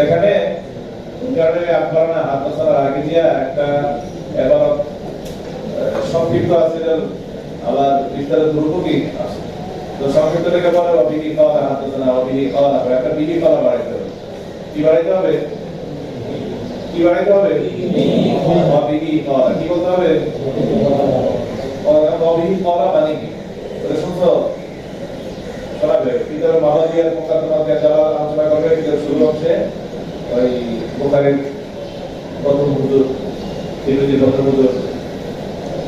এখানে আপনারা হাদাসানা আগে দিয়া একটা এবার সংক্ষিপ্ত আছে আবার বিস্তারিত রূপকই আছে। তো সংক্ষিপ্ত লেখা পরে অবিহি কলা হাদাসানা অবিহি কলা একটা বিহি কলা বাড়াইতে হবে। কি বাড়াইতে হবে? কি বাড়াইতে হবে? অবিহি কলা। কি বলতে হবে? অবিহি কলা মানে কি? এটা শুনছো? শোনাবে কিতাবের মাহাদিয়ার মুকাদ্দমাতে যারা আলোচনা করবে কিতাব শুরু হচ্ছে ওই বুখারীর প্রথম হুজুর তিরমিজি প্রথম হুজুর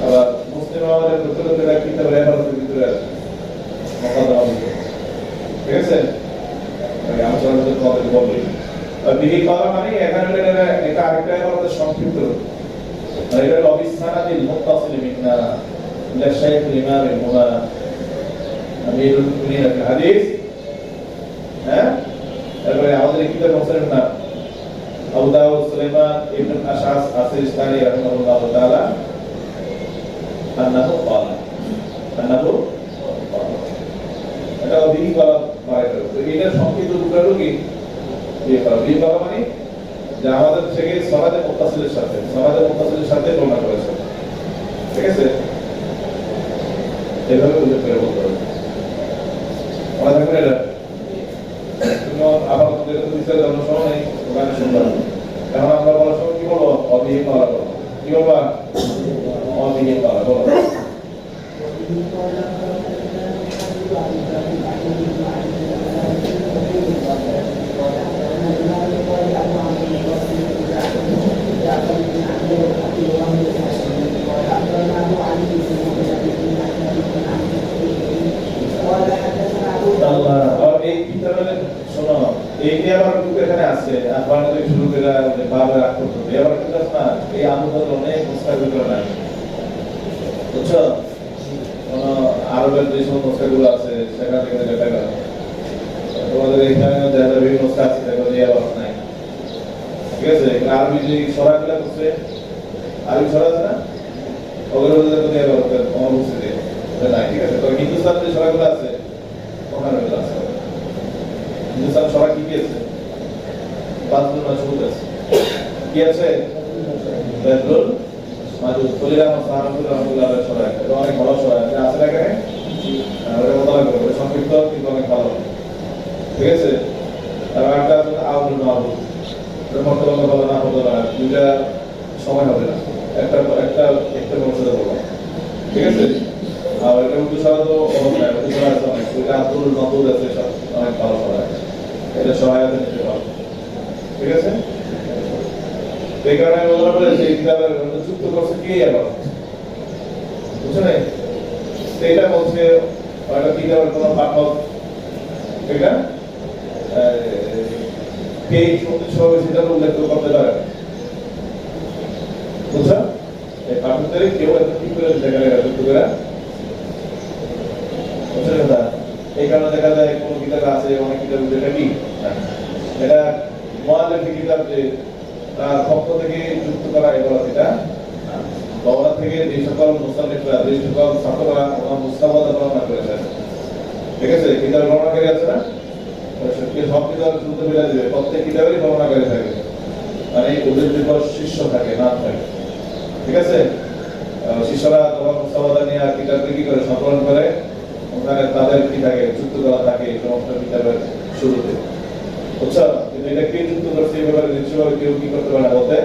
আবার মুসলিম আমাদের প্রচলিত কিতাবের রেফারেন্সের ভিতরে আছে মুকাদ্দমা ভিতরে। ঠিক আছে? এই আলোচনার মধ্যে তোমাদের বলবো। আর বিহি কলা মানে এখানে এটা আরেকটা আমাদের সংক্ষিপ্ত মানে এটা অবিস্তারাতিল মুত্তাসিল মিন্না ইলা শাইখ ইমাম মুনা আমিরুল মুমিনিন ফিল হাদিস। হ্যাঁ, তারপরে আমাদের কিতাব মুসলিম না আবু দাউদ সুলাইমান ইবনে আশআস আসিস্তানি রাহিমাহুল্লাহ তাআলা আন্নাহু ক্বালা এটা বিহি কলা বাইরে। তো এটা সংক্ষিপ্ত রূপটা কি বিহি কলা মানে যে আমাদের থেকে সমাজে মুত্তাসিলের সাথে তুলনা করেছে। ঠিক আছে, এভাবে উল্লেখ করে বলতে হবে। মনে থাকবে এটা তুমি আবার তোমাদের বিস্তারিত জানার সময় নেই, ওখানে শুনবা। এখন আমরা বলার সময় কি বলবো? অবিহি কলা বলবো। কি বলবা? অবিহি কলা বলো। এখানে আছে আপনাদের শুরু করে ভাবে রাখতে হবে। এবার কিন্তু না এই আন্দোলন অনেক মুস্তাফিজুর নাই, বুঝছো? কোন আরবের যে সমস্ত মুস্তাফিজুর আছে সেখান থেকে দেখা গেল তোমাদের এখানে যারা বিভিন্ন মুস্তাফিজ আছে সেগুলো দিয়ে আবার নাই। ঠিক আছে, আরবি যে সরাগুলো করছে আরবি সরা আছে না ওগুলো দিয়ে আবার অনুপস্থিত নাই। ঠিক আছে, তো হিন্দুস্তান যে সরাগুলো আছে ওখানে আছে। হিন্দুস্তান সরা কি কি আছে? বাদরুল মাসউদ আছে। কি আছে? বাদরুল মাসউদ। কলিরা মাসাহাবুল রাহমাতুল্লাহ আলাইহি সরা। এটা অনেক ভালো সরা আছে। আছে না এখানে? ওটা মোতালা করবে সংক্ষিপ্ত কিন্তু অনেক ভালো। ঠিক আছে, আর একটা আছে আউল মাহবুব। এটা বর্তমানে ভালো না হতো না, দুইটা সময় হবে না, একটা মর্যাদা বলবো। ঠিক আছে, আর এটা উর্দু সরা তো উর্দু সরা আছে অনেক। ওইটা আব্দুল মাহবুব আছে, অনেক ভালো সরা। এটা সহায়তা নিতে পারবো। ঠিক আছে, এই কারণে আমি বললাম যে এই কিতাবের যুক্ত করছে কে আবার বুঝছো না? এটা বলছে একটা কিতাবের কোনো পাঠক এটা কে সঙ্গে সেটা উল্লেখ করতে পারে, বুঝছো? এই পাঠকদের কেউ একটা ঠিক করে দেখা যায় যুক্ত করে, বুঝছো কথা? এই কারণে দেখা যায় কোন কিতাব আছে অনেক কিতাব যেটা কি এটা মুআল্লিফের কিতাব যে তার পক্ষ থেকে যুক্ত করা এগুলো এটা বাংলা থেকে যে সকল মুসান্নিফরা যে সকল ছাত্ররা মুস্তাফাদা বর্ণনা করেছেন। ঠিক আছে, কিতাব বর্ণনাকারী আছে না, সব কিতাব শুনতে পেলে দেবে, প্রত্যেক কিতাবেরই বর্ণনাকারী থাকে, মানে উল্লেখযোগ্য শিষ্য থাকে, নাম থাকে। ঠিক আছে, শিষ্যরা তোমার মুস্তাফাদা নিয়ে কিতাবকে কি করে সংকলন করে, ওখানে তাদের কি থাকে যুক্ত করা থাকে সমস্ত কিতাবের শুরুতে, বুঝছো? কিন্তু এটা কে যুক্ত করছে এই ব্যাপারে নিশ্চয়ভাবে কেউ কি করতে পারে না বলতে,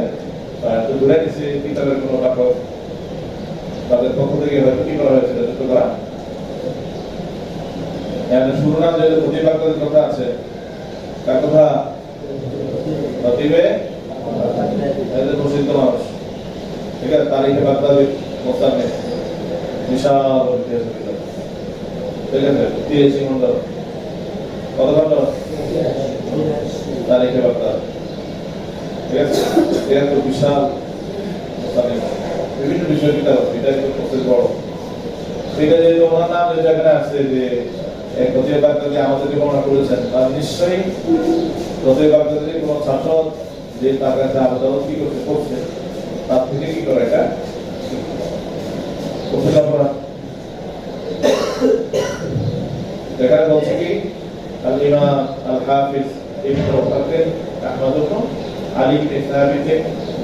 তো ধরে নিচ্ছে কিতাবের কোনো পাঠক তাদের পক্ষ থেকে হয়তো কি করা হয়েছে যুক্ত করা। শুরু নাম যেহেতু প্রতিবাদের কথা আছে, তার কথা প্রতিবে প্রসিদ্ধ মানুষ। ঠিক আছে, তারিখে বাগদাদি মোস্তানে বিশাল ইতিহাস। ঠিক আছে, 83 খন্ড, কত খন্ড? তারিখে বাগদাদ। ঠিক আছে, এটা তো বিশাল বিভিন্ন বিষয় কিতাব আছে, এটা একটু প্রসেস বড়। সেটা যে ওনার নাম যেটা এখানে আসছে যে প্রতিবে বাগদাদি আমাদেরকে বর্ণনা করেছেন, তার নিশ্চয়ই প্রতিবে বাগদাদি কোনো ছাত্র যে তার কাছে আবেদন কি করছে তার থেকে কি করে এটা করা। এখানে বলছে কি আল ইমাম আল হাফিজ ইবনে কাসির আহমদ ইবনে আলী ইবনে সাবিত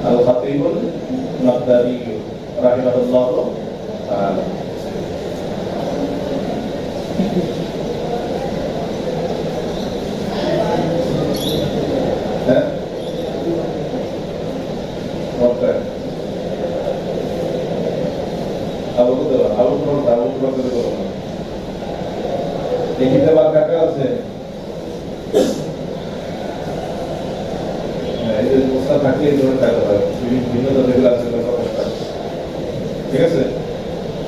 আল খাতিবুল বাগদাদি রাহিমাহুল্লাহ তাআলা। হ্যাঁ আবু বকর দেখিতে বা কাকা আছে এই যে মুস্তাফা থাকলে ধরে থাকতে হবে বিভিন্ন যেগুলো আছে ঠিক আছে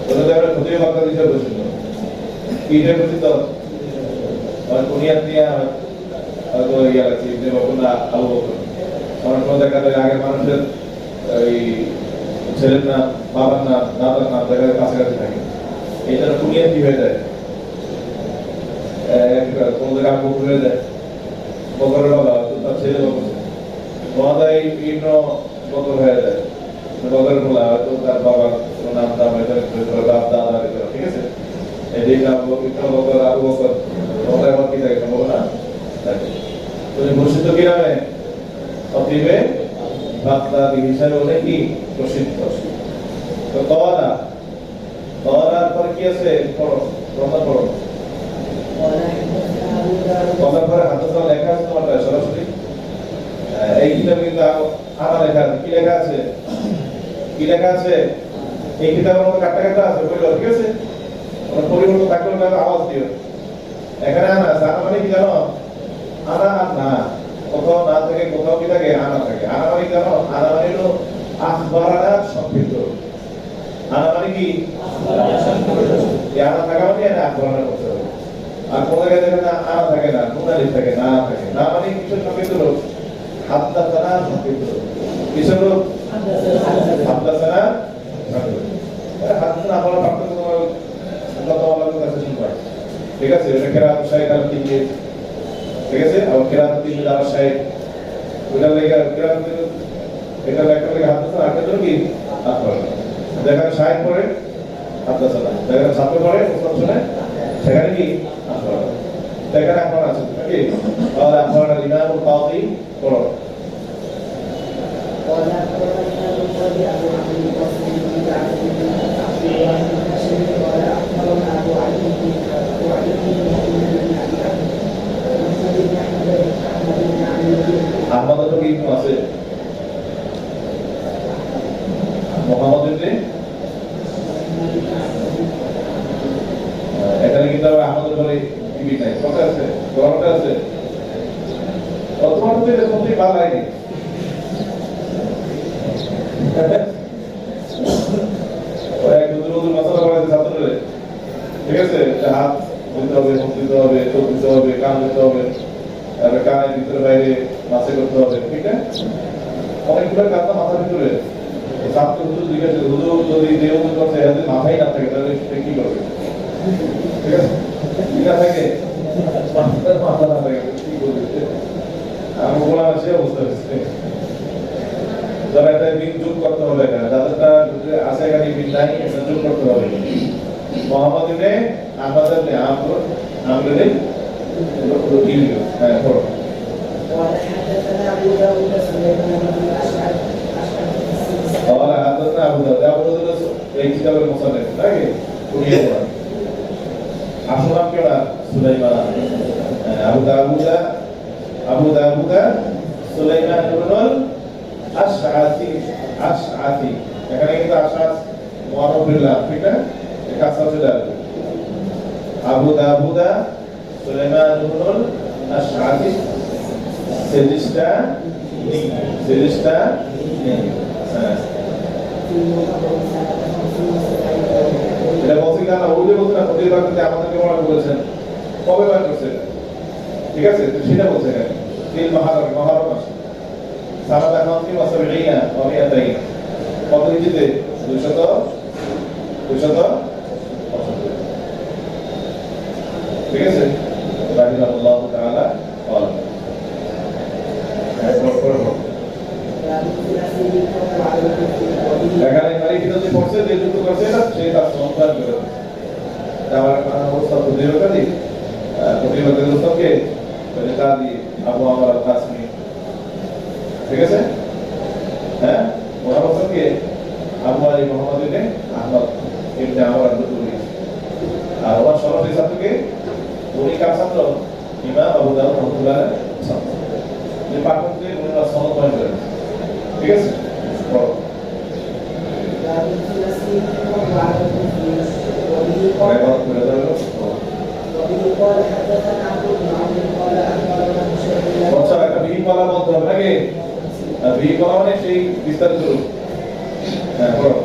তোদের আমরা খুঁজে বাক্য দিতে বলছিল কি রে বুঝিত আর কুনিয়াত নিয়ে হয়তো ইয়া লাগছে ইবনে বকর আবু বকর আমার কোনো দেখা যায় আগে মানুষের এই ছেলের নাম বাবার নাম দাদার নাম দেখা যায় কাছাকাছি থাকে এইটা কুনিয়াত কি হয়ে যায় কোন জায়গায় আবু হয়ে যায় বকরের বাবা তার ছেলে বকর মহাদাই ইবনে বকর হয়ে যায় বকরের বলা হয়তো তার বাবার নাম দাম এটা বাপ দাদা ঠিক আছে এই নাম ইবনে বকর আবু বকর ওটা আমার কি থাকে সম্ভব না তুমি মুর্শিদ কি নামে খতিবে বাগদাদি হিসাবে অনেকই প্রসিদ্ধ তো কওয়ালার পর কি আছে পড়ো তোমরা পড়ো কওয়ালার পরে হাদিস লেখা আছে তোমার সরাসরি এই কিতাবে কিন্তু আনা লেখা আছে কি লেখা আছে এই কিতাবের মধ্যে কাটা আছে বইলো ঠিক আছে ওর পরিবর্তন থাকলে আওয়াজ দিও এখানে আনা আছে আনা মানে কি জানো আনা আর না কোথাও না থাকে কোথাও কি থাকে আনা থাকে আনা মানে জানো আনা মানে হলো আখবারানা সংক্ষিপ্ত আনা মানে কি আনা থাকা মানে আখবারানা করতে হবে আর কোন জায়গায় দেখেন না আনা থাকে না নুনালি থাকে না থাকে না মানে কিছু সংক্ষিপ্ত লোক হাদ্দাসানা সংক্ষিপ্ত কিছু লোক হাদ্দাসানা হাদ্দাসানা আমরা পাঠ্য তোমার যত কাছে শুনবা ঠিক আছে এটা কেরাত শাইখ আর কি ঠিক আছে আর কেরাত তিন দাওয়া শাইখ ওটা লেখা কেরাত এটা লেখা লেখা হাদ্দাসানা আগে তো কি আপনারা যেখানে শাইখ পড়ে হাদ্দাসানা যেখানে ছাত্র পড়ে মুসলমান শুনে সেখানে কি আপনারা সেখানে আপনারা আছেন নাকি আর আপনারা ইমামুল কাযী পড়ো আহমদ তো কি আছে মোহাম্মদ ইবনে এখানে কিন্তু আহমদ বলে কি নাই কথা আছে গরমটা আছে অথবা তো এরকম কি ভালো লাগে এক দুটো মশলা বানাতে ছাত্ররে ঠিক আছে হাত দিতে হবে মুখ দিতে হবে চোখ দিতে হবে কান দিতে হবে আর কানের ভিতরে বাইরে মাসে করতে হবে ঠিক আছে অনেকগুলো কাজ মাথার ভিতরে ছাত্র হুজুর জিজ্ঞাসা হুজুর যদি দেহ করছে এতে মাথায় না থাকে তাহলে সে কি করবে ঠিক আছে ঠিক আছে মাথা না থাকে কি করবে আমি বললাম সে অবস্থা হচ্ছে যারা এটা বিন যোগ করতে হবে এখানে যাদেরটা আছে এখানে বিন নাই এটা যোগ করতে হবে মোহাম্মদ ইবনে আহমদ ইবনে আমর ইবনে রুকিল হ্যাঁ পড়ো قال حدثنا ابو داود এই কিতাবের মুসান্নিফ নাকি পড়িয়ে পড়া আসলাম কেডা সুলাইমান আবু দাউদ সুলাইমান ইবনুল আশআসি এখানে কিন্তু আশআস মুআররফিল্লাহ ঠিক না এটা সাজদা আবু দাউদ সুলাইমান ইবনুল আশআসি সেলিস্টা এটা বলছি না ওই যে বলছেন প্রতি বাক্যে আমাদেরকে মনে বলেছেন কবে বার করছে ঠিক আছে তো সেটা বলছে তিন মহারম মাস সারাদা খামতি ওয়াসাবিনা ওয়া মিয়াতাইন কত হিজরিতে 200 ঠিক আছে রাহিমাহুল্লাহ তাআলা قال এখানে মানে কি যদি পড়ছে যে যুক্ত করছে না সেটা সন্ধান করে আমার অবস্থা প্রতিবাদী উত্তরকে কাজী আবু আমর কাসমি ঠিক আছে? হ্যাঁ, ওনার বছর কি আবু আলী মোহাম্মদ ইবনে আহমদ ইবনে আমর আল-বুতুরি। আর ওনার সরাসরি ছাত্রকে উনি কার ছাত্র? ইমাম আবু দাউদ রাহমাতুল্লাহ আলাইহির ছাত্র। যে পাঠককে উনি সনদ বয়ান করেন। ঠিক আছে? পড়ো। আচ্ছা, একটা বিহিপালা বলতে হবে নাকি? বিহিপালা মানে সেই বিস্তারিত রূপ। হ্যাঁ, পড়ো।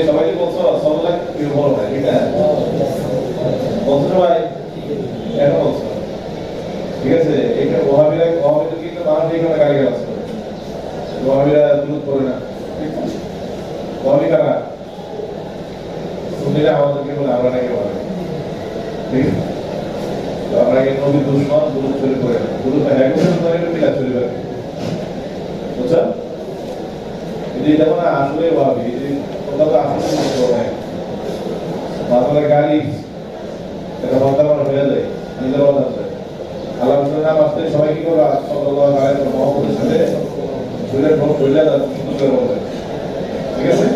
সবাই বলছো সবলা কি বল ভাই, ঠিক না? বলছো ভাই, কেন বলছো? ঠিক আছে, এটা ওহাবিরা কিন্তু মানুষ এখানে গালি আছে, ওহাবিরা দূর করে না। ওহাবি কারা? সুন্নিরা আমাদেরকে বলে আমরা নাকি বলে, ঠিক আছে? আমরা এই নবীর দুশ্মন দূর চলে পড়ে না, দূর একজন ধরে মিলা চলে যাবে, বুঝছো? এটা মানে আসলে ওহাবি, তোমরা তো আসলে নাই মাথায় গাড়ি এটা বলতে আমার হয়ে যায়, নিজের কথা আছে। আল্লাহ রাসূলের নাম আসতে সবাই কি করবে? সাল্লাল্লাহু আলাইহি ওয়া মুহাম্মাদের সাথে দুইটা ঢোল কইলা দাও, সুন্দর করে বলবে। ঠিক আছে?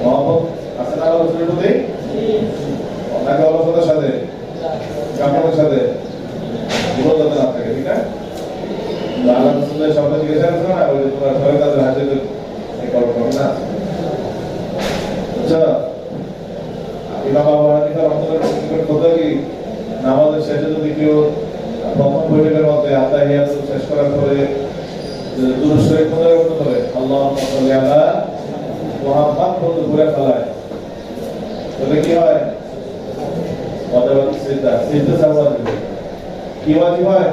মুহাম্মদ আসেন আল্লাহ রাসূলের প্রতি ওনাকে অলসতার সাথে কাপড়ের সাথে জীবন যাতে না থাকে, ঠিক না? আল্লাহ রাসূলের শব্দ জিজ্ঞাসা করছো না, ওই তোমরা সবাই তাদের হাতে এই করবে না। আচ্ছা, ইমাম আবু হানিফা রাহমাতুল্লাহ কথা কি নামাজের শেষে যদি কেউ প্রথম বৈঠকের মধ্যে আত্তাহিয়াত শেষ করার পরে দুরূদ শরীফ পড়তে করে আল্লাহুম্মা সাল্লি আলা মুহাম্মাদ বলে ঘুরে ফেলায়, তাহলে কি হয়? ওয়াজিব সিজদা, সিজদা সাওয়াজিব। কি ওয়াজিব হয়?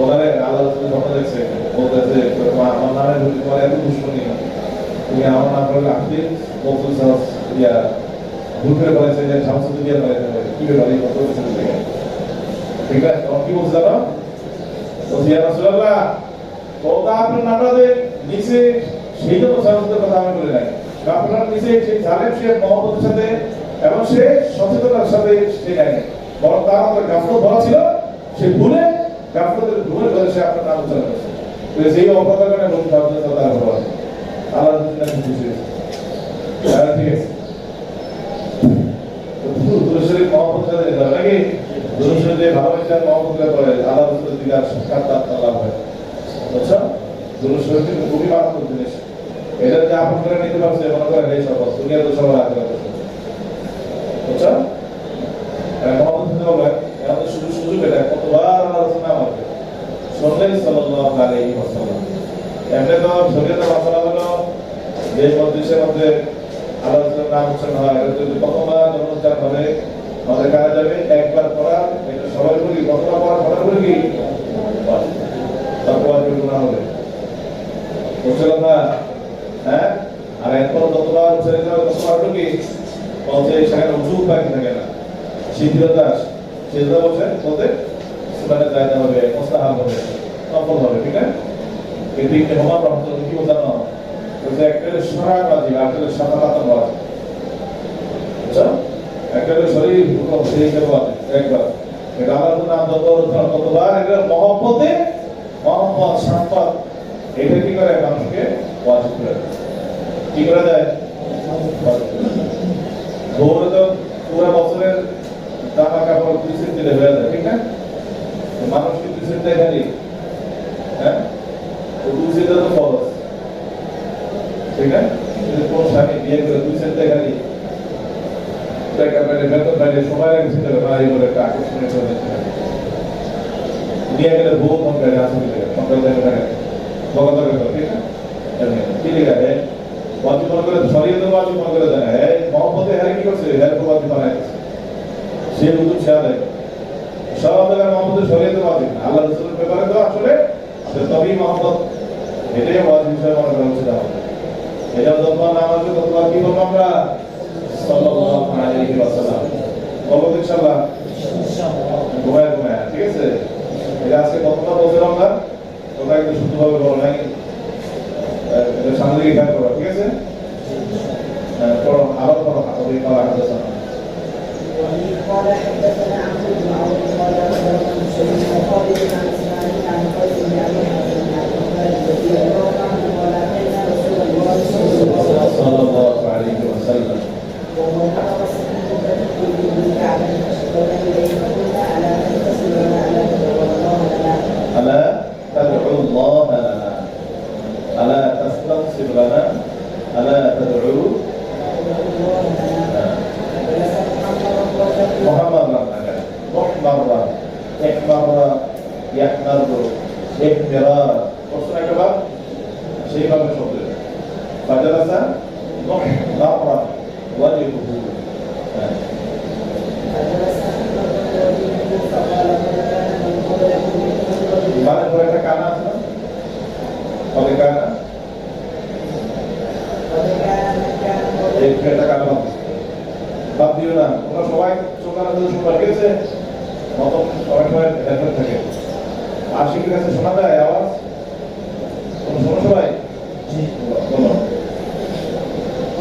ওনারে আল্লাহ রাসূল যখন দেখছে বলতেছে আমার নামে তোমার এত দুশমনী, তুমি আমার নাম বলে আপনি বলতে চাও ইয়া দুপুরে বলেছে যে শামসুদ্দিন দিয়া বলেছে কি বলে কত কিছু থেকে, ঠিক আছে? তখন কি বলছে জানো? তো ইয়া রাসূলুল্লাহ তোমরা আপনার নামাজে নিচে সেই জন্য শামসুদ্দিনের কথা আমি বলে নাই, আপনার নিচে সেই জালেম সে মোহাম্মদের সাথে এবং সে সচেতনতার সাথে সে নাই, বরং তার আমাদের গাফলত ভরা ছিল, সে ভুলে গাফলতের ভুলে ধরে সে আপনার নাম উচ্চারণ করেছে। তো সেই অপরাধের কারণে নবী সাল্লাল্লাহু আলাইহি ওয়া সাল্লাম আল্লাহ রাসূলের খুশি হয়েছে। ঠিক আছে? দুরূদ শরীফ মুহাম্মদ সাথে এটা নাকি দুরূদ শরীফে ভালোবাসা মুহাম্মদকে করে আল্লাহ রাসূলের দিদার সাক্ষাৎ লাভ হয়। বুঝছো? দুরূদ শরীফ খুবই মারাত্মক জিনিস। এটা যে আপন করে নিতে পারছে মনে করেন এই সব দুনিয়া তো সবার হাতে আছে। বুঝছো? মুহাম্মদ সাথে বলে আমাদের সুযোগ এটা কতবার আল্লাহ রাসূল নাম আছে শুনলেন সাল্লাল্লাহু আলাইহি ওয়াসাল্লাম। এমনি তো শরীয়তের মাসলা হলো যে মজলিসের মধ্যে আল্লাহ রাসূলের নাম উচ্চারণ হয়, এটা যদি কতবার উচ্চারণ হবে আমাদের কারা যাবে একবার পড়া, এটা সবাই বলি কতবার পড়া সবাই বলি কি ততবার গুনাহ হবে, বুঝলেন না? হ্যাঁ, আর এরপর যতবার উচ্চারিত হবে ততবার কি বলছে সেখানে উজু বাকি থাকে না, শিথিলতা সেজদা বসে বলতে সুন্নাতে যাইতে হবে, মুস্তাহাব হবে, নফল হবে, ঠিক আছে? এই দিকটা ওমর রাহমাতুল্লাহ কি বলছেন না যে একটা শরীর ওয়াজিব আর একটা সাফাত ওয়াজিব। আচ্ছা, একটা শরীর পুরো হয়ে যাবে একবার, এটা আল্লাহর নাম যতবার এটা মহব্বতে মহব্বত সাফাত এটা কি করে মানুষকে ওয়াজিব করে, কি করে দেয়? ভোরে তো পুরো বছরের জামা কাপড় দুই সেট দিলে হয়ে যায়, ঠিক না? মানুষ কি দুই সেট দেয় খালি? হ্যাঁ, দুই সেট তো ফরজ, ঠিক না? যদি কোন স্বামী বিয়ে করে দুই সেট দেয় খালি টাকা পেলে বেতন পাইলে সময় লাগে সেটা ভাই বলে একটা আকর্ষণীয় করে দিচ্ছে, বিয়ে গেলে বহু কম করে আসলে সংখ্যা থাকে বগত করে, ঠিক না? কি লেখা है ওয়াজিব মনে করে শরীয়তে ওয়াজিব মনে করে দেয়, হ্যাঁ মহব্বতে হ্যাঁ কি করছে হ্যাঁ ওয়াজিব বানায় সে উদ্যোগ সাথে সব জায়গায় মহব্বতের শরীয়তে ওয়াজিব না, আল্লাহ রাসূলের ব্যাপারে তো আসলে তবেই মহব্বত, এটাই ওয়াজিব হিসেবে মনে করা উচিত আমাদের। এটা যতবার নামাজ ততবার কি বলবো আমরা সাল্লাল্লাহু আলাইহি ওয়াসাল্লাম বলবো ইনশাআল্লাহ, ঘুমায় ঘুমায়, ঠিক আছে? এটা আজকে কতটা বলছিলাম না, তোমরা একটু শুদ্ধভাবে বলো নাকি? গেছে পড়ো আবার পড়ো ওই কলা হাদাসানা قال حدثنا عمرو بن عون قال اخبرنا مسلم وخالد عن اسماعيل عن قيس بن ابي حازم عن عثمان رضي الله عنه قال اتينا رسول الله صلى الله عليه وسلم وهو نقض السكينه في الكعبه فشكرنا اليه فقلنا الا تغتسل ولا الا تدعو الله لنا ألا تدعو الله لنا ألا تستنصب لنا ألا تدعو الله لنا ولسان محمد محمر احمر يحمر احمرار وصلنا كبار شيء ما بنشوفه فجلس محمر وجهه মানে ধরে একটা কানা আছে না কবে কানা এই একটা কানা বাদ দিও না ওরা সবাই চোখানা দিয়ে শুনবার গেছে মত সবাই সবাই হেডফোন থাকে আশিকের কাছে শোনা যায় আওয়াজ শোনো সবাই বলো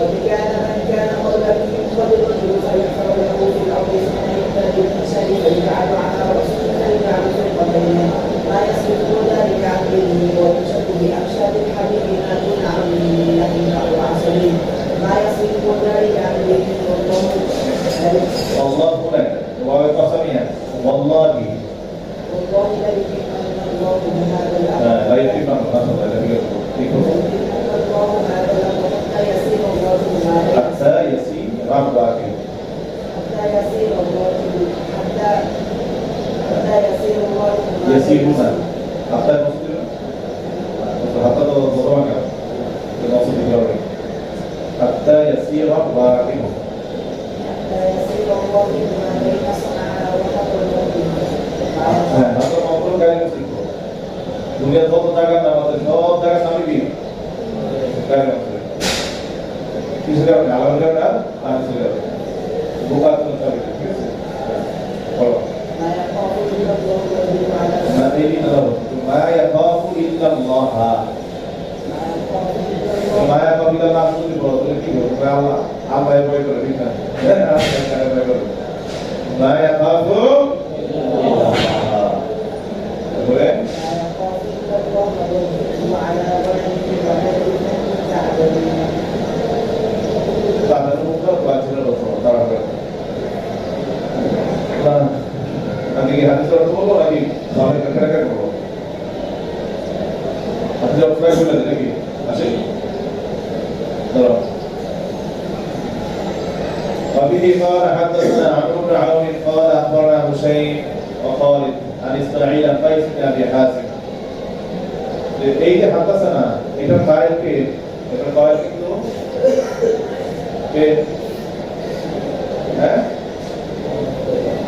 وكان من كان قبلكم ينقض الرجل فيحفر له في الارض ثم يقتل بالنساء فيبعد عنها راسه فيجعل في القبرين ما يصرف ذلك عن دينه ويشد بامشاد الحبيب ما دون عن اللحم وعسلين ما يصرف ذلك عن دينه والله والله هناك وقسمها والله والله لا يتمن الله بهذا الامر لا يتم النصر الذي يقول الله هذا الامر حتى يسير الله ما حتى يسير ربك حتى يسير الله حتى يسير الله يسيرون حتى المسلم حتى ضربك المقصود الجوهري حتى يسير ربك حتى يسير الله ما بين صنعاء وحضر হাতর মন্ত্র গায়ে মুসলিম দুনিয়ার যত জায়গা নাম আছে সব জায়গার নামই কি গায়ে মুসলিম কিছু কারণে আলাদা জায়গা আর কিছু কারণে বোকা তো সব ঠিক আছে বলো ما يخاف الا الله الذي على না দেরি না দাও মা ইয়াখাফু ইল্লা আল্লাহ মা ইয়াখাফু ইল্লা আল্লাহ যদি বলো তাহলে কি হবে আল্লাহ আল্লাহ ভয় করে ঠিক না আল্লাহ ভয় করে মা ইয়াখাফু ইল্লা আল্লাহ বলে তাদের মুখটা বাঁচিয়ে রাখো তারা নাকি হাদিসের অর্থ বলবো নাকি সামনে কাকা করবো হাদিসের অর্থ বলে দেন নাকি আসে ধরো وبه قال حدثنا عمرو بن عون قال اخبرنا هشيم وخالد عن اسماعيل عن قيس بن ابي حازم এই যে হাদাসানা এটা ফাইল কে এটা ফাইল কিন্তু কে হ্যাঁ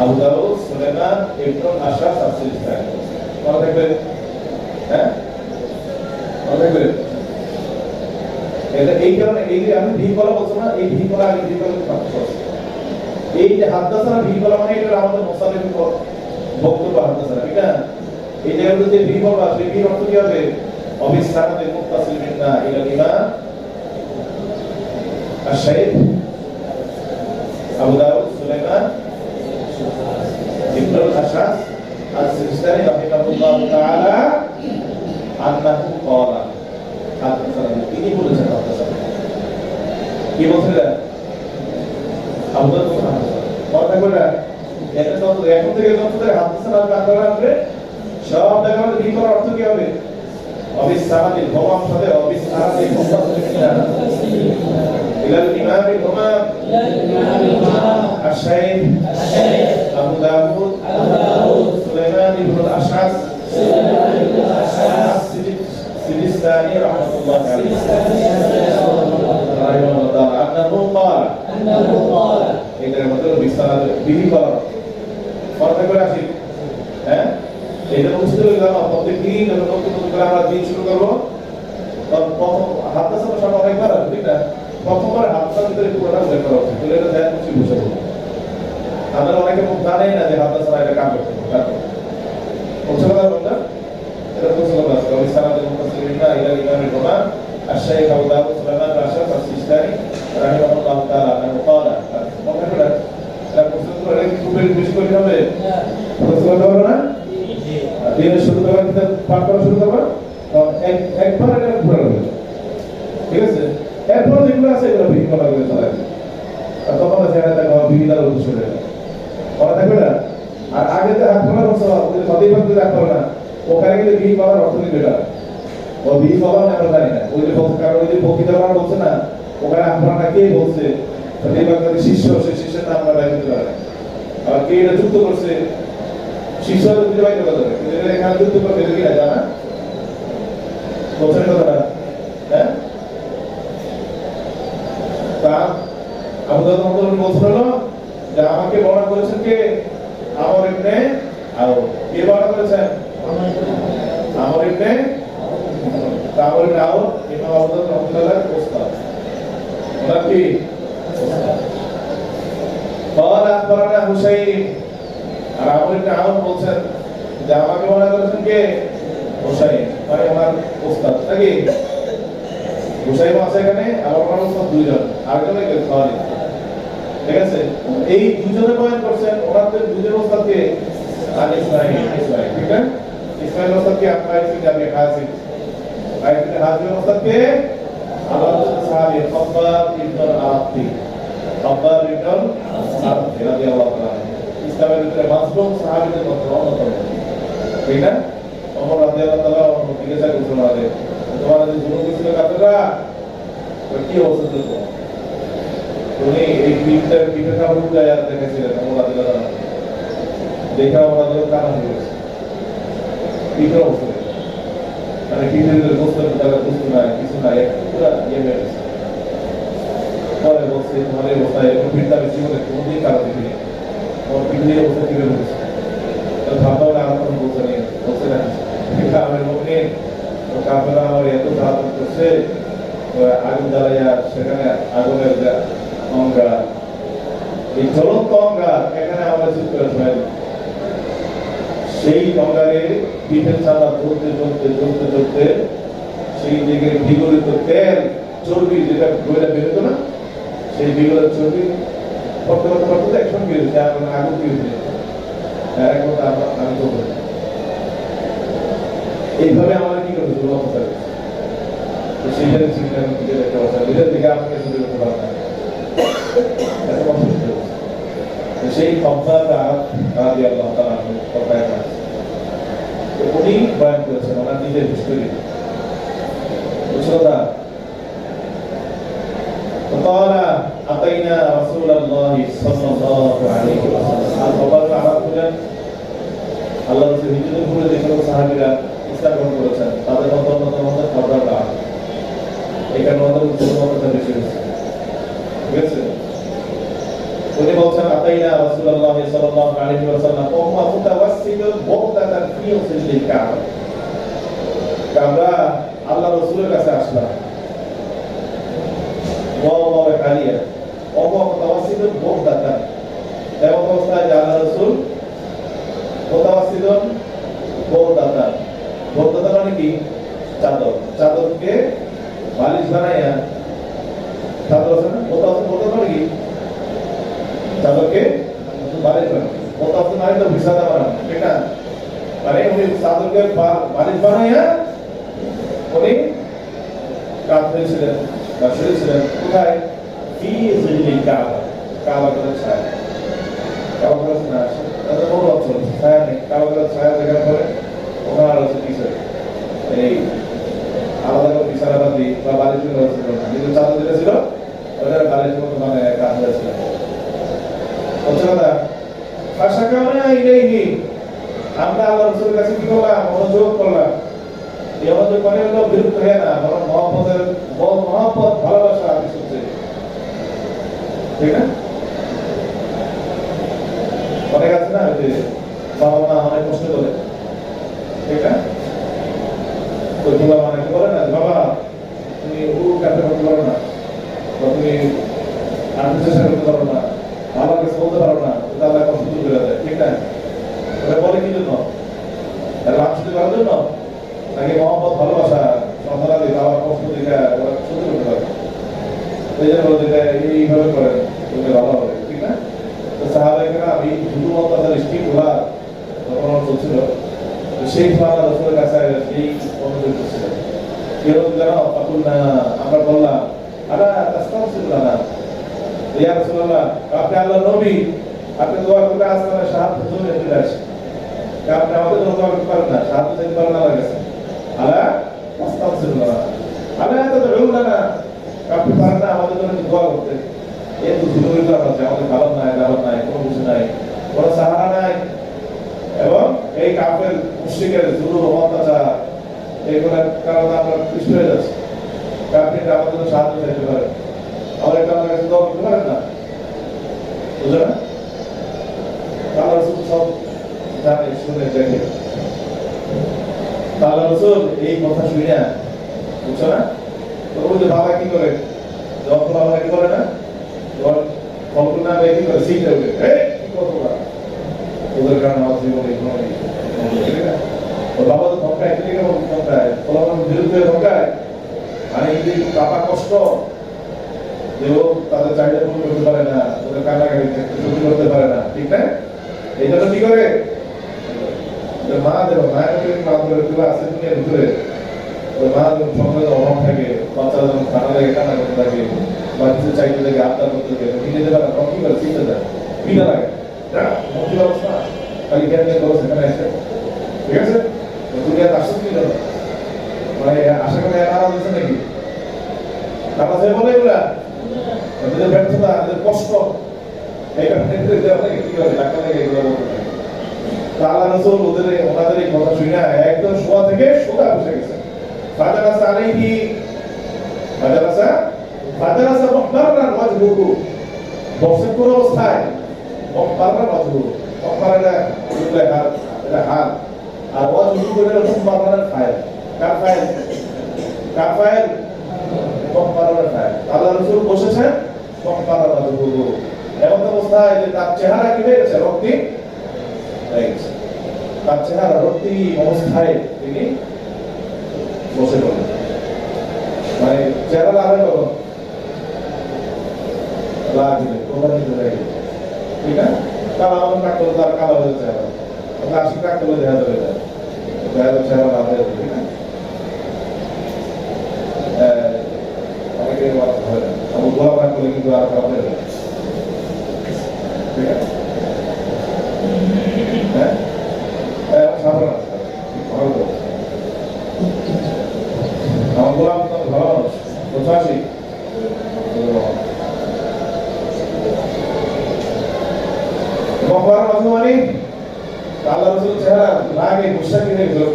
আবু দাউদ সুলাইমান ইবনে আশরাফ আস-সিজিস্তানি মনে থাকবে হ্যাঁ মনে থাকবে এটা এই কারণে এই যে আমি ভি বলা বলছি না এই ভি বলা আগে ভি বলা পাচ্ছ এই যে হাদাসানা ভি বলা মানে এটা আমাদের মুসালিম বক্তব্য হাদাসানা ঠিক না এই জায়গাতে ভি বলা সেই ভি অর্থ কি হবে অবিস্তারিত মুত্তাসিল মিন্না ইলা ইমাম আশ-শাইখ আবু দাউদ সুলাইমান ইবনে আশরাফ আস-সিজিস্তানি রাহিমাহুল্লাহ তাআলা আন্নাহু ক্বালা হাদাসানা তিনি বলেছেন হাদাসানা কি বলছিলেন আবু দাউদ মনে থাকবে না এটা তো এখন থেকে যত থেকে হাদাসানা বাংলা আসবে সব জায়গায় ভি করার অর্থ কি হবে অবিস্তারিত ভমাম সাথে অবিস্তারিত إلى الإمام الإمام الشيخ أبو داود سليمان بن الأشعث السجستاني رحمة الله عليه رحمه الله أنه قال إذا مثلا بيستند به قال فرق كذا شيء ها إذا مسلم لما تطبيقين لما تطبيق على الدين شو كرو প্রথম হাতটা সামনে অনেকবার আছে ঠিক না প্রথমবার হাতটা ভিতরে পুরোটা উল্লেখ করা হচ্ছে তাহলে এটা ধ্যান মুছি বুঝে বলবো আমাদের অনেকে মুখ জানেই না যে হাতটা সামনে এটা কাজ করতে বুঝতে পারবেন না এটা বুঝতে পারবেন আমি সালাতের মুতাসিলিনা ইলা ইমামের ইমাম আশ-শাইখ আবু দাউদ সুলাইমান রাশা পাঠ করা শুরু করবা, একবার এটা ঘুরে নেবে, ঠিক আছে? এরপর যেগুলো আছে এগুলো ভিন্ন করা করে চালাবে, আর তখন আছে এটা বিভিন্ন উদ্দেশ্য করা থাকবে না। আর আগে যে হাত খোলা করছো ওই সদী পদ্ধতি রাখতে হবে না, ওখানে কিন্তু বিয়ে করার অর্থ নিবে না, ও বিয়ে করা আমরা জানি না, ওই যে বলছে, কারণ ওই যে বক্তৃতা করা বলছে না, ওখানে আপনারা কে বলছে সদী পদ্ধতি শিষ্য, সেই শিষ্যের নাম আমরা বাইরে দিতে পারি না। আর কে এটা যুক্ত করছে শিষ্য তো দিতে বাইরে কথা হবে, কিন্তু এখানে যুক্ত করবে এটা কি না জানা বলছেন কথাটা, হ্যাঁ? তা আবু দাউদ রাদিয়াল্লাহু আনহু বলছিল যে আমাকে বর্ণনা করেছেন কে? আমর ইবনে আও। কে বর্ণনা করেছেন? আমর ইবনে আও। ইমাম আবু দাউদ রাহমাতুল্লাহ ওস্তাদ, ওনার কি قال أخبرنا হুসাইন। আর আমর ইবনে আও বলছেন যে আমাকে বর্ণনা করেছেন কে? হুসাইন, মানে আমার ওস্তাদ নাকি? হুসাইন আছে এখানে, আমার ওস্তাদ দুইজন, আরেকজন কে খালিদ, ঠিক আছে? এই দুজনে বয়ান করছেন, ওনাদের দুজন ওস্তাদকে ইসমাঈল, ঠিক না? ইসমাঈল ওস্তাদকে আব্বাস ইবনে আবি হাসিম, আইবনে হাসিম ওস্তাদকে আল্লাহর সাহাবী খাব্বাব ইবনে আরাফি, খাব্বাব ইবনে আরাফি রাদিয়াল্লাহু তাআলা, ইসলামের ভিতরে মাসলুম সাহাবীদের মধ্যে অন্যতম, ঠিক না? ওমর রাদিয়াল্লাহু তাআলা জিজ্ঞাসা করছিল আগে, তোমাদের যে জুলুম ছিল কাফেররা, কি অবস্থা ছিল? উনি এই পিঠের কাপড় উঠায় আর দেখেছিলেন ওমর রাদিয়াল্লাহু তাআলা, দেখা ওমর রাদিয়াল্লাহু তাআলা কান্না হয়ে গেছে, পিঠের অবস্থা, মানে পিঠের ভিতরে বস্তু নাই, কিছু নাই, পুরা ইয়ে হয়ে গেছে। পরে বলছে তোমার এই অবস্থায় এখন পিঠটা বেশি করে কোনোদিন কারো দেখিনি, আমার পিঠের অবস্থা কি হয়ে গেছে? ভাবনা আরো কোনো বলছে নেই, বলছে না পিঠা আমার মনে কাপড়া আমার এত ভাব করছে, আগুন জ্বালাইয়া সেখানে আগুনের অঙ্গার, এই জ্বলন্ত অঙ্গার এখানে আমরা চুপ করে ধরে, সেই অঙ্গারে পিঠের চালা জ্বলতে জ্বলতে জ্বলতে জ্বলতে সেই দিকে বিগলিত তেল চর্বি যেটা বইটা বেরোতো না, সেই বিগলিত চর্বি করতে করতে করতে একসঙ্গে বেরোচ্ছে, আগুন বেরোচ্ছে, একমাত্র আমি তো এইভাবে আমাদের কি করতে হবে? সেইটার চিন্তার দিকে দেখতে পাচ্ছি, এটার দিকে আমাকে শুরু করতে পারবো না, সেই ক্ষমতাটা রাদিয়াল্লাহু তাআলা কথায় না, উনি বয়ান করেছেন ওনার নিজের হিস্টোরি, বুঝছো না? قال أتينا رسول الله صلى الله عليه وسلم। খবর আরাম হলেন আল্লাহ রাসূল হিজরত করে যে সকল সাহাবীরা ইসলাম গ্রহণ করেছেন তাদের মধ্যে অন্যতম হলেন খবরটা, এখানে আমাদের উচ্চতমতা বেশি হয়েছে, ঠিক আছে? উনি বলছেন আতাইনা রাসূলুল্লাহ সাল্লাল্লাহু আলাইহি ওয়াসাল্লাম ওয়া হুয়া মুতাওয়াসসিদুন মুবতাদান ফি উসুলিল কাবা। আমরা আল্লাহ রাসূলের কাছে আসলাম, ওয়া খালিয়া ওয়া হুয়া মুতাওয়াসসিদুন মুবতাদান, এমন অবস্থায় যে আল্লাহ রাসূল মুতাওয়াসসিদুন মুবতাদান, মুবতাদান মানে কি? চাদর, চাদরকে বালিশ বানাইয়া, চাদর আছে না, মুতাওয়াসসিদ মানে কি? চাদরকে বালিশ বানানো, মুতাওয়াসসিদ মানে তো বিছানা বানানো, ঠিক না? মানে উনি চাদরকে বালিশ বানাইয়া উনি কাঁদতেছিলেন বা শুয়েছিলেন কোথায়? ফি জিলিল কাবা, কাবার ছায়া, কাবার ছায়া, তাদের বড় অঞ্চল ছায়া নেই, কাবার ছায়া দেখার পরে ওনার হচ্ছে কিছু এই আলাদা করে বিছানা বাঁধি বা বালিশ ছিল না, কিন্তু চাদর যেটা ছিল ওটা বালিশ মতো মানে কাজ হয়েছিল, বুঝছো কথা? আশা কামনা ইলাইহি, আমরা আল্লাহ রাসূলের কাছে কি করলাম? মনোযোগ করলাম, এই মনোযোগ মানে হলো বিরক্ত হয়ে না, বরং মহব্বত ভালোবাসা আমি শুনছি, ঠিক না? অনেক আছে না যে বাবা মা অনেক কষ্ট করে, ঠিক না? তো বাবা মা কি বলে না, বাবা তুমি কাজটা করতে পারো না, তুমি চেষ্টা করতে পারো না, বাবার কাছে বলতে পারো না, আল্লাহ কষ্ট দূর করে দেয়, ঠিক না? ওটা বলে কি জন্য? রামসুতি করার জন্য নাকি মহব্বত ভালোবাসা সন্তানাদি বাবার কষ্ট দেখে ওরা সহ্য করতে পারে, এই জন্য যেটা এইভাবে করেন ভালো হবে, ঠিক না? তো সাহাবাহিকরা আমি শুধুমাত্র তাদের স্টিক ওলা যখন চলছিল সেই আল্লাহ রাসূলের কাছে এই অনুযায়ী করছিলেন কেউ জানো তখন আমরা বললাম আলা তাস্তাগফিরুল্লাহ ইয়া রাসূলুল্লাহ আপনি আল্লাহর নবী আপনি দোয়া করলে আসমানে সাহায্য জন্য চলে আসে আপনি আমাদের জন্য দোয়া করতে পারেন না সাহায্য চাইতে পারেন আল্লাহর কাছে আলা তাস্তাগফিরুল্লাহ আলা তাদউনা আপনি পারেন না আমাদের জন্য দোয়া করতে এই তো শুরু হয়ে যাচ্ছে আমাদের খাবার নাই দাবার নাই কোনো কিছু নাই কোনো সাহারা নাই এবং এই কাফের মুশরিকের জুলুম অত্যাচার এগুলোর কারণে আমরা পিছু হয়ে যাচ্ছি আপনি আমাদের জন্য সাহায্য চাইতে পারেন আমাদের কারণে কাছে দোয়া করতে পারেন না বুঝলে না আল্লাহ রাসূল সব জানে শুনে দেখে আল্লাহ রাসূল এই কথা শুনে বুঝছো না তো ওই যে বাবা কি করে যখন বাবা কি করে না যখন কল্পনা কি করে শিখতে হবে এই কি কথা ওদের কারণে আমার জীবনে ও বাবা তো ধমকায় ঠিক আছে ধমকায় ফলাফল বিরুদ্ধে ধমকায় মানে এই কাপা কষ্ট যে ও তাদের চাহিদা পূরণ করতে পারে না ওদের কান্নাকাটি শুরু করতে পারে না ঠিক না এই জন্য কি করে মা দেবো মায়ের মা ধরে তুলে আসে দুনিয়ার ভিতরে ওই মা যখন সঙ্গে অভাব থাকে বাচ্চারা যখন খানা লেগে কান্না করতে থাকে বা কিছু চাইতে থাকে আবদার করতে থাকে কিনে দেবে না তখন কি করে শিখতে যায় বিনা লাগে মন্ত্রী ব্যবস্থা খালি জ্ঞান নিয়ে করো সেখানে এসে ঠিক আছে দুনিয়াতে আসছে কি জন্য মানে আশা করে নারাজ হয়েছে নাকি নারাজ হয়ে বলে এগুলা এদের ব্যর্থতা এদের কষ্ট এটা কি করে টাকা লেগে এগুলো বলতে থাকে আল্লাহ রাসূল ওনাদের এই কথা শুনে একদম শোয়া থেকে সোজা বসে গেছে ফাজালাসা আলাইহি ফাজালাসা মুহতারান ওয়াজহুহু বসে পুরো অবস্থায় মুহতারান ওয়াজহুহু মুহতারান এটা হাল আর ওয়াজহুহু এটা মুহতারান ফাইল কার ফাইল মুহতারান ফাইল আল্লাহ রাসূল বসেছেন মুহতারান ওয়াজহুহু এমন অবস্থায় যে তার চেহারা কি হয়ে গেছে রক্তিম তার চেহারা রক্তিম অবস্থায় তিনি বসে পড়লেন মানে চেহারা লাভে করো লাগবে কোথায় চলে গেছে ঠিক না কালো আমার কাটলো তার কালো হয়ে চেহারা আশি কাটলো দেখা যাবে চেহারা লাভে ঠিক না অনেকে হয় না আমার গোলাপ রাখলে কিন্তু আর খারাপ হয়ে যাবে ঠিক আছে হ্যাঁ সাধারণ আছে ভালো আমার গোলাম তো ভালো মানুষ বুঝাছি মহবার মাঝমানি আল্লাহ রাসূল চেহারা রাগে গুসা কি হয়ে গেল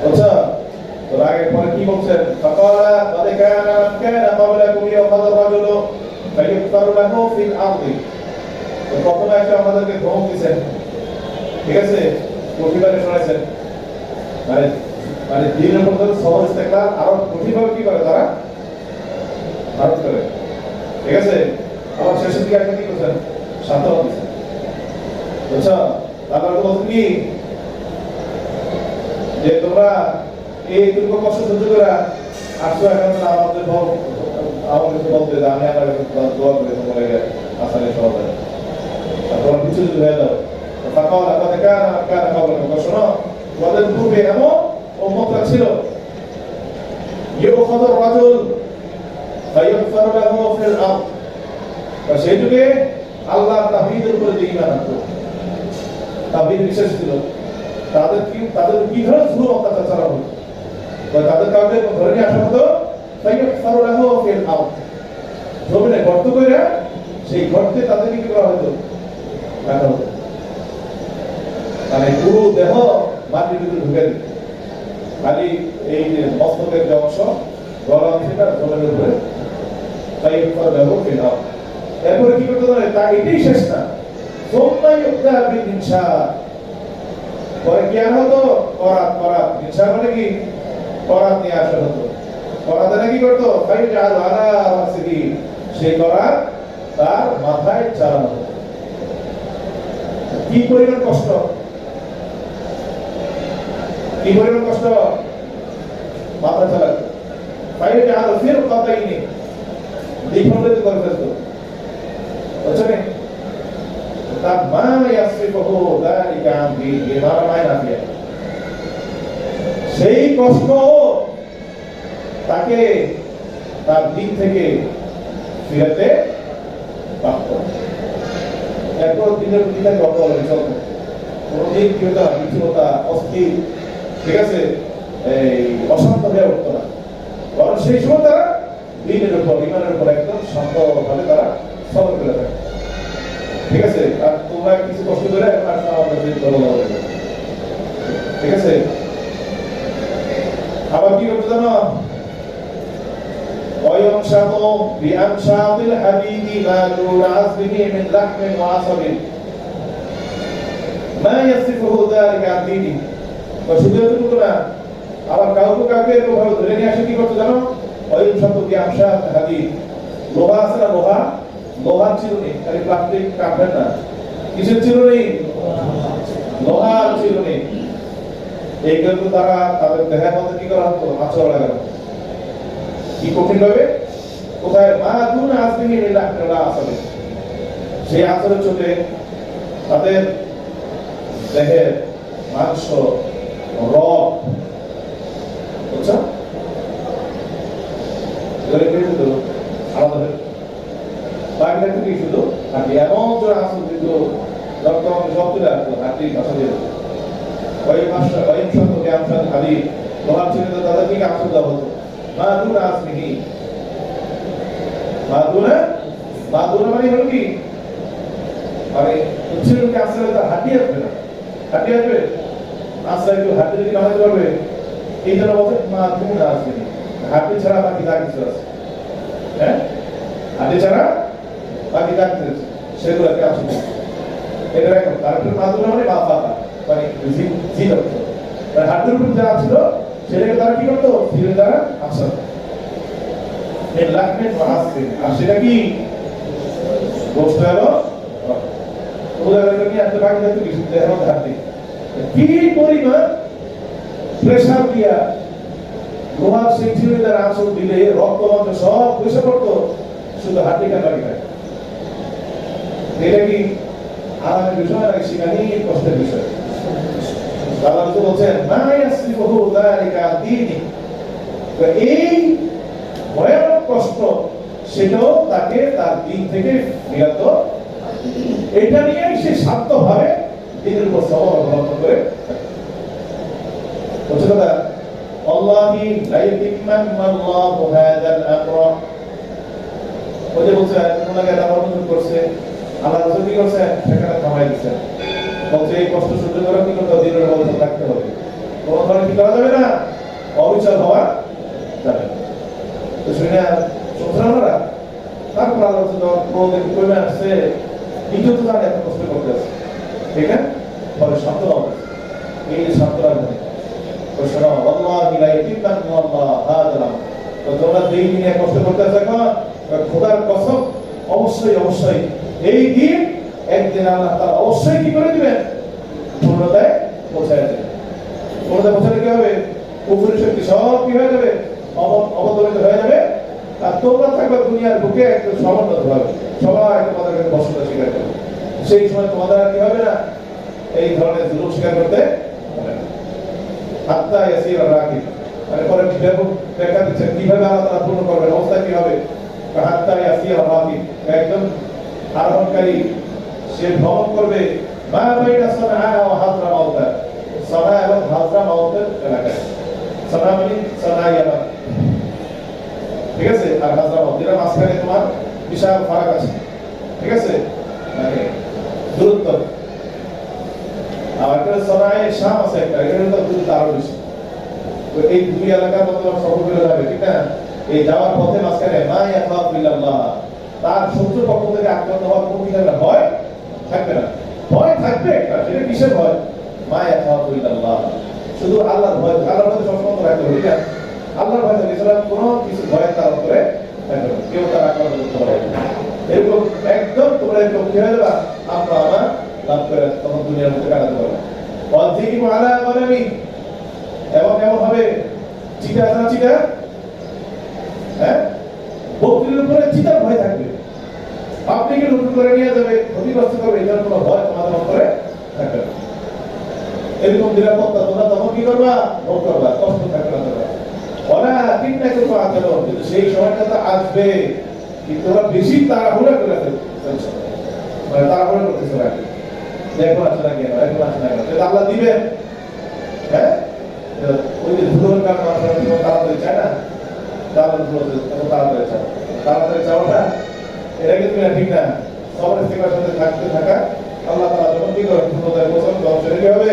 আচ্ছা তো রাগে পরে কি বলছেন ফাকালা قد كان من كان قبلكم يأخذ الرجل فيكثر له في الأرض তো প্রথমে একটা আমাদেরকে ধমক দিয়েছেন ঠিক আছে প্রতিবারে শোনাইছেন মানে মানে দিনের মধ্যে সহজ ইস্তেকলাল আরো কঠিনভাবে কি করে তারা ভারত করে ঠিক আছে আবার শেষের দিকে একটা কি করছেন সান্ত্বনা দিচ্ছেন বুঝছো তারপরে তো বলছেন কি যে তোমরা এই দুর্গ কষ্ট সহ্য করে আসছো এখন আমাদের আমাদের বলতে যে আমি আমার দোয়া করে তোমার আসানে সহজ তারপর কিছু যদি হয়ে যাও ফাঁকা আপনাদের কার খবর শোনো তোমাদের পূর্বে এমন উম্মতরা ছিল ইউখাযু রাজুল ফায়ুগফারু লাহু ফিল আরদ সেই যুগে আল্লাহ তাওহীদের উপরে যে ঈমান আনতো তাওহীদ বিশ্বাস ছিল তাদের কি ধরনের জুলুম অত্যাচার চালানো হতো বা তাদের কাউকে ধরে নিয়ে আসা হতো ফায়ুগফারু লাহু ফিল আরদ জমিনে গর্ত করে সেই গর্তে তাদেরকে কি করা হতো রাখা হতো মানে পুরো দেহ মাটির ভিতরে ঢুকে দিত খালি এই যে মস্তকের যে অংশ গলা অংশটা জমিনের উপরে তাই ব্যবহার ফেলা এরপরে কি করতে পারে তা এটাই শেষ না সোম্মাই উদ্দাবিন ইনশা পরে কি আর হতো করাত ইনশা মানে কি করাত নিয়ে আসা হতো করাতে নাকি করতো তাই জাল আলা রাসিহি সেই করাত তার মাথায় চালানো হতো কি পরিমাণ কষ্ট কি পরিমাণ কষ্ট মাথা চালাতে বাইরে আরো ফের কথাই নেই দ্বিখণ্ডিত করে ফেলতো বুঝছেন তার মা ইয়াসরিফহু যালিকা আনহি এবার মায় নাফিয়া সেই কষ্ট তাকে তার দিক থেকে ফিরাতে পারত। এরপর দিনের প্রতি তাকে অপরাধ চলতে কোনদিন কি হতো না, বিচ্ছিন্নতা, অস্থির, ঠিক আছে, এই অশান্ত হয়ে উঠতো না, বরং সেই সময় তারা দিনের উপর, ইমানের উপর একদম শান্তভাবে তারা সবর করে থাকে। ঠিক আছে, আর তোমরা কিছু কষ্ট করে এখন আসলে আমার কাছে ভালো হবে, ঠিক আছে। আবার কি করতে জানো, وينشط بأنشاط الحديد ما دون عزمه من لحم وعصب ما يصفه ذلك عن دينه। শুধু এতটুকু না, আবার কাউকে কাউকে এরকমভাবে ধরে নিয়ে আসে কি করতে জানো, وينشط بأنشاط الحديد, লোহা আছে না, লোহার চিরুনি, খালি প্লাস্টিক কাঠের না, কিসের চিরুনি, লোহার চিরুনি। এইগুলো তারা তাদের দেহের মধ্যে কি করা হতো, আঁচড় লাগানো। কি কঠিন ভাবে, কোথায়, মা দুন আসবিহি মিল্লাহ আসলে সেই আঁচড়ের চোটে তাদের দেহের মাংস, রগ, বুঝছো, আলাদা বাকি থেকে শুধু হাঁটি এমন জোর আসল কিন্তু রক্ত সব চলে আসতো হাঁটি ভাষা দিয়ে ওই ভাষা ওই শব্দ জ্ঞান হাদি লোহার ছিল তো তাদেরকে আসল দেওয়া হতো। মাদুনা আসমিহি, মাদুনা মানে হলো কি, মানে উচ্চরণকে আসলে তার হাঁটি আসবে না, হাঁটি আসবে আসলে একটু হাঁটি যদি নামাতে পারবে, এই জন্য বলতে মাদুনা আসমিহি, হাঁটি ছাড়া বাকি যা কিছু আছে, হ্যাঁ, হাঁটি ছাড়া বাকি যা কিছু আছে সেগুলোকে আসবে। এটা দেখো, তারপরে মাদুনা মানে বাফা, মানে জি অর্থ, মানে হাঁটুর উপর যা ছিল সেটাকে তারা কি করতো, ফিরে দ্বারা আসত আর সেটা কি গোস্ত এলো বাকি থাকতো কিছু দেহ ঘাটতি। কি পরিমাণ প্রেসার দিয়া লোহার সেই চিরুনি দ্বারা আঁচড় দিলে রক্ত মাংস সব বসে পড়তো, শুধু হাড্ডি কাটারি থাকে। এটা কি আরামের বিষয় নাকি সেখানেই কষ্টের বিষয়? আল্লাহ তো বলছেন মা ইয়াসরিফুহু যালিকা দীনি, এই ভয়ানক কষ্ট সেটাও তাকে তার দিন থেকে বিরত, এটা নিয়ে সে শান্তভাবে দিনের উপর সবর অবলম্বন করে বলছে দাদা আল্লাহি লা ইয়াতিম্মান্না আল্লাহু হাযাল আমরা। ওই যে বলছে ওনাকে দাওয়া মঞ্জুর করছে, আল্লাহ রাসূল কি করছে, সেখানে থামাই দিয়েছেন, বলছে এই কষ্ট সহ্য করে কি করতে হবে, দিনের অবস্থা থাকতে হবে, কোনো ধরনের কি করা যাবে না, অবিচার হওয়া যাবে না। তো শুনে শুনছেন আপনারা, তারপর আল্লাহ কোনদিন কমে আসছে, নিজেও তো জানে এত কষ্ট করতে আছে, ঠিক আছে, ফলে শান্ত হবে, এই যে শান্ত রাখবে শোনো, আল্লাহি লা ইয়াতিম্মান্না আল্লাহু হাযাল আমর। তো তোমরা যেই দিনে কষ্ট করতে আছো এখন, খোদার কসম অবশ্যই এই দিন একদিন আল্লাহ তাআলা অবশ্যই কি করে দিবেন, পূর্ণতায় পৌঁছায় দেবেন। পূর্ণতায় পৌঁছালে কি হবে, কুফরের শক্তি সব কি হয়ে যাবে, অবদলিত হয়ে যাবে, আর তোমরা থাকবে দুনিয়ার বুকে একটু সমুন্নত হবে, সবাই তোমাদের কাছে বসবাস স্বীকার করবে। সেই সময় তোমাদের কি হবে না, এই ধরনের জুলুম স্বীকার করতে হবে না। হাত্তা ইয়াসির রাকিব, মানে পরে ব্যাখ্যা দিচ্ছে কিভাবে আল্লাহ তাআলা পূর্ণ করবেন, অবস্থা কি হবে, হাত্তা ইয়াসির রাকিব, একজন আরোহণকারী সে ভ্রমণ করবে মা বাইনা সানআ ওয়া হাদরামাউত, সানআ এবং হাদরামাউতের এলাকায়। সানআ মানে সানআ ইয়ামান, ঠিক আছে, আর হাদরামাউত এর মাঝখানে তোমার বিশাল ফারাক আছে, ঠিক আছে, মানে দূরত্ব। আর একটা সানআয়ে শাম আছে, একটা এর তো দূরত্ব আরো বেশি। তো এই দুই এলাকার মধ্যে আমরা সফর করে যাবে, ঠিক না, এই যাওয়ার পথে মাঝখানে মা ইয়াখাফু ইল্লাল্লাহ, তার শত্রু পক্ষ থেকে আক্রমণ হওয়ার কোনো কি ভয় থাকবে না, ভয় থাকবে একটা, সেটা কিসের ভয়, মা ইয়াখাফু ইল্লাল্লাহ, শুধু আল্লাহর ভয়, আল্লাহর ভয় সবসময় রাখতে হবে, ঠিক আছে, আল্লাহর ভয় থেকে এছাড়া কোনো কিছু ভয় তার উপরে থাকবে না, কেউ তার আক্রমণ করতে পারবে না। এরকম একদম তোমরা এরকম কি হয়ে যাবা, আমরা আমার লাভ করে তখন দুনিয়ার মধ্যে কাটাতে পারবে। ওয়াজিবু আলা গনামি, এবং এমন হবে চিটা আছে না, চিটা, হ্যাঁ, বকরির উপরে চিতার ভয় থাকবে, আপনি কি লুট করে নিয়ে যাবে, ক্ষতিগ্রস্ত করবে, এটার কোনো ভয় তোমাদের অন্তরে থাকবে না। এরকম নিরাপত্তা তোমরা তখন কি করবা? ভোগ করবা, কষ্ট থাকবে না তোমরা। ওরা তিনটা কিছু আছে, কিন্তু সেই সময়টা তো আসবে, কিন্তু ওরা বেশি তাড়াহুড়া করে ফেলছে, মানে তাড়াহুড়া করতেছে নাকি এখন আসে না কেন, এখন আসে না কেন, সেটা আল্লাহ দিবেন। হ্যাঁ, ওই যে ধুলোর কারণে মানুষ তাড়াতাড়ি চায় না, তাড়াতাড়ি চায়, তাড়াতাড়ি চাওয়াটা এটা কিন্তু ঠিক না। সবার ইস্তেকার সাথে থাকতে থাকা আল্লাহ তাআলা যখন কি করেন, পূর্ণতায় পৌঁছান, তখন সেটা কি হবে?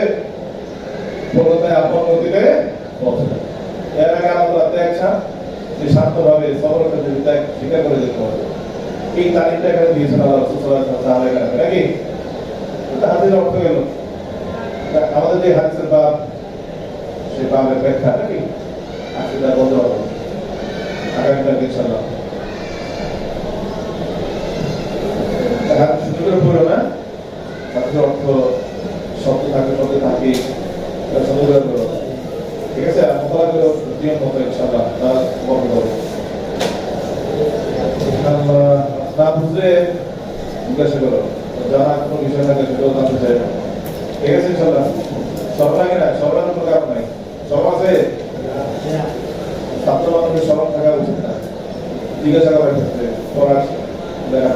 পূর্ণতায় আপন গতিতে পৌঁছাবে। এর আগে আল্লাহ ত্যাগ যে শান্তভাবে সবরের সাথে ত্যাগ স্বীকার করে যেতে হবে, এই তারিখটা এখানে দিয়েছেন আল্লাহ রাসূল সাল্লাল্লাহু আলাইহি ওয়াসাল্লাম, নাকি? এটা হাদিসের অর্থ গেল। আমাদের যে হাদিসের বাব, সেই বাবের ব্যাখ্যা নাকি আজকে বলতে হবে আগামীকাল ইনশাআল্লাহ। শুধু করে পড়ো না, হাদিসের অর্থ শব্দ থাকে, শব্দে থাকে, শুধু করে পড়ো, ঠিক আছে? আর মোকালা করে নিয়ম মতো ইনশাআল্লাহ তার বর্ণ করো। না বুঝলে জিজ্ঞাসা করো, জানা কোনো বিষয় থাকে সেটাও জানতে চাই, ঠিক আছে? ইনশাআল্লাহ সব লাগে না, সবার কোনো কারণ নাই, সব আছে। ছাত্র মানুষের স্মরণ থাকা উচিত না, জিজ্ঞাসা করার ক্ষেত্রে পড়ার দেখা